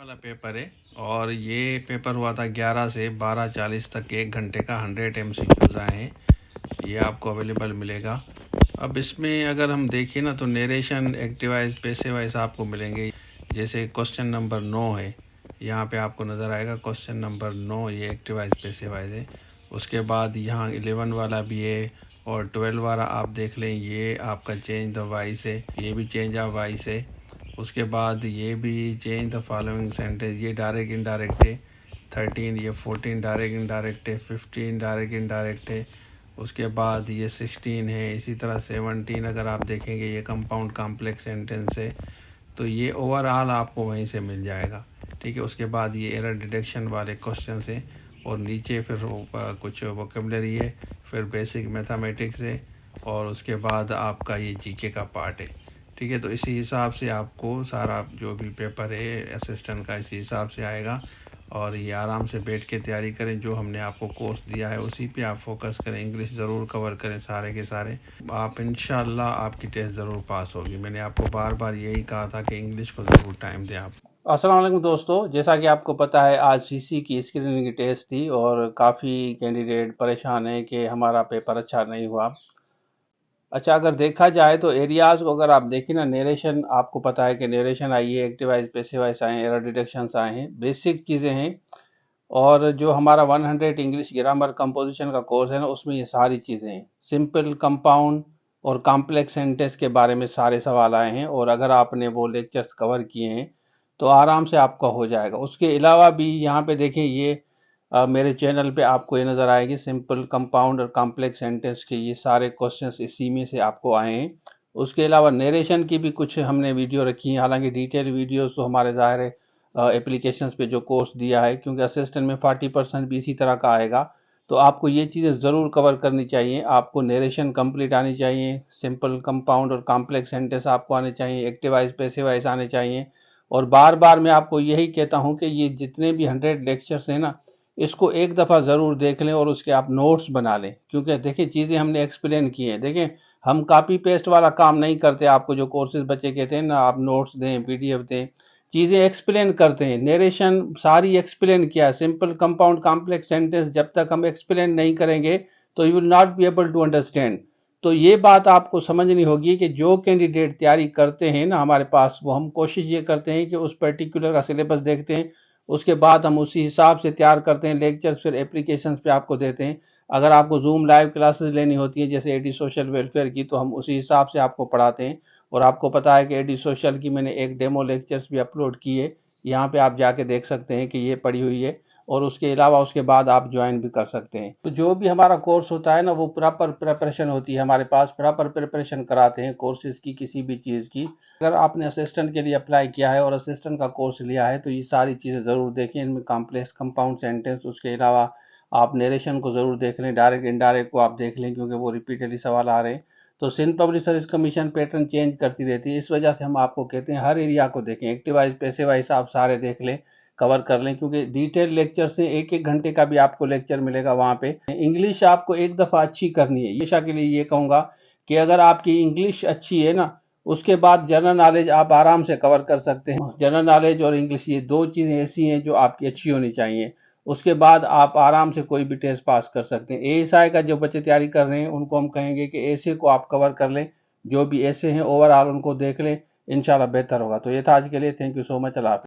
वाला पेपर है और ये पेपर हुआ था 11 से 12:40 तक, 1 घंटे का 100 MCQs आए हैं। ये आपको अवेलेबल मिलेगा। अब इसमें अगर हम देखें ना तो narration, active voice, passive wise आपको मिलेंगे। जैसे क्वेश्चन नंबर 9 है, यहाँ पे आपको नज़र आएगा क्वेश्चन नंबर 9, ये एक्टिव वाइज पैसिव वाइज है। उसके बाद यहाँ 11 वाला भी है और 12 वाला आप देख लें, ये आपका चेंज द वाइस है, ये भी चेंज ऑफ वाइस है। उसके बाद ये भी चेंज द फॉलोइंग सेंटेंस, ये डायरेक्ट इनडायरेक्ट है। 13, ये 14 डायरेक्ट इनडायरेक्ट है। 15 डायरेक्ट इनडायरेक्ट है। उसके बाद ये 16 है। इसी तरह 17 अगर आप देखेंगे ये कंपाउंड कॉम्प्लेक्स सेंटेंस है। तो ये ओवरऑल आपको वहीं से मिल जाएगा, ठीक है। उसके बाद ये एरर डिटेक्शन वाले क्वेश्चन है और नीचे फिर कुछ वोकेबलरी है, फिर बेसिक मैथमेटिक्स है और उसके बाद आपका ये जीके का पार्ट है, ठीक है। तो इसी हिसाब से आपको सारा जो भी पेपर है असिस्टेंट का इसी हिसाब से आएगा और ये आराम से बैठ के तैयारी करें। जो हमने आपको कोर्स दिया है उसी पे आप फोकस करें, इंग्लिश ज़रूर कवर करें सारे के सारे। आप इंशाल्लाह आपकी टेस्ट ज़रूर पास होगी। मैंने आपको बार बार यही कहा था कि इंग्लिश को ज़रूर टाइम दें आप। अस्सलाम वालेकुम दोस्तों, जैसा कि आपको पता है आज सीसी की स्क्रीनिंग की टेस्ट थी और काफ़ी कैंडिडेट परेशान हैं कि हमारा पेपर अच्छा नहीं हुआ। अच्छा, अगर देखा जाए तो एरियाज़ को अगर आप देखें ना, नरेशन आपको पता है कि नरेशन आई है, एक्टिव वाइज, पैसिव वाइज आए हैं, एरर डिटेक्शंस आए हैं, बेसिक चीज़ें हैं। और जो हमारा 100 इंग्लिश ग्रामर कंपोजिशन का कोर्स है ना, उसमें ये सारी चीज़ें हैं। सिंपल, कंपाउंड और कॉम्प्लेक्स सेंटेंस के बारे में सारे सवाल आए हैं और अगर आपने वो लेक्चर्स कवर किए हैं तो आराम से आपका हो जाएगा। उसके अलावा भी यहाँ पे देखें, ये मेरे चैनल पे आपको ये नज़र आएगी सिंपल, कंपाउंड और कॉम्प्लेक्स सेंटेंस के ये सारे क्वेश्चंस इसी में से आपको आए हैं। उसके अलावा नरेशन की भी कुछ हमने वीडियो रखी है, हालांकि डिटेल वीडियोस तो हमारे ज़ाहिर है एप्लीकेशंस पे जो कोर्स दिया है, क्योंकि असिस्टेंट में 40% भी इसी तरह का आएगा। तो आपको ये चीज़ें ज़रूर कवर करनी चाहिए। आपको नरेशन कंप्लीट आनी चाहिए, सिंपल, कंपाउंड और कॉम्प्लेक्स सेंटेंस आपको आने चाहिए, एक्टिव वाइज, पैसिव वाइज आने चाहिए। और बार बार मैं आपको यही कहता हूँ कि ये जितने भी 100 लेक्चर्स हैं ना, इसको एक दफ़ा ज़रूर देख लें और उसके आप नोट्स बना लें, क्योंकि देखिए चीज़ें हमने एक्सप्लेन की हैं। देखें, हम कॉपी पेस्ट वाला काम नहीं करते। आपको जो कोर्सेज बच्चे कहते हैं ना, आप नोट्स दें, पीडीएफ दें, चीज़ें एक्सप्लेन करते हैं। नरेशन सारी एक्सप्लेन किया है, सिंपल, कंपाउंड, कॉम्प्लेक्स सेंटेंस जब तक हम एक्सप्लेन नहीं करेंगे तो you will not be able to understand. तो ये बात आपको समझनी होगी कि जो कैंडिडेट तैयारी करते हैं ना हमारे पास, वो हम कोशिश ये करते हैं कि उस पर्टिकुलर का सिलेबस देखते हैं, उसके बाद हम उसी हिसाब से तैयार करते हैं लेक्चर्स, फिर एप्लीकेशंस पे आपको देते हैं। अगर आपको जूम लाइव क्लासेस लेनी होती है जैसे एडी सोशल वेलफेयर की, तो हम उसी हिसाब से आपको पढ़ाते हैं। और आपको पता है कि एडी सोशल की मैंने एक डेमो लेक्चर्स भी अपलोड किए, यहाँ पे आप जाके देख सकते हैं कि ये पड़ी हुई है। और उसके अलावा उसके बाद आप ज्वाइन भी कर सकते हैं। तो जो भी हमारा कोर्स होता है ना, वो प्रॉपर प्रिपरेशन होती है हमारे पास, प्रॉपर प्रिपरेशन कराते हैं कोर्सेज की, किसी भी चीज़ की। अगर आपने असिस्टेंट के लिए अप्लाई किया है और असिस्टेंट का कोर्स लिया है तो ये सारी चीज़ें ज़रूर देखें। इनमें कॉम्प्लेक्स, कंपाउंड सेंटेंस, उसके अलावा आप नरेशन को ज़रूर देख लें, डायरेक्ट इनडायरेक्ट को आप देख लें, क्योंकि वो रिपीटेडली सवाल आ रहे हैं। तो Sindh public service commission pattern change करती रहती है, इस वजह से हम आपको कहते हैं हर एरिया को देखें, एक्टिव वाइज, पैसिव वाइज आप सारे देख लें, कवर कर लें, क्योंकि डिटेल लेक्चर से 1-1 घंटे का भी आपको लेक्चर मिलेगा वहाँ पे। इंग्लिश आपको एक दफ़ा अच्छी करनी है, हमेशा के लिए ये कहूँगा कि अगर आपकी इंग्लिश अच्छी है ना, उसके बाद जनरल नॉलेज आप आराम से कवर कर सकते हैं। जनरल नॉलेज और इंग्लिश, ये दो चीज़ें ऐसी हैं जो आपकी अच्छी होनी चाहिए। उसके बाद आप आराम से कोई भी टेस्ट पास कर सकते हैं। एएसआई का जो बच्चे तैयारी कर रहे हैं उनको हम कहेंगे कि ऐसे को आप कवर कर लें, जो भी ऐसे हैं ओवरऑल उनको देख लें, इंशाल्लाह बेहतर होगा। तो ये था आज के लिए। Thank you so much. अल्लाह हाफ़िज़।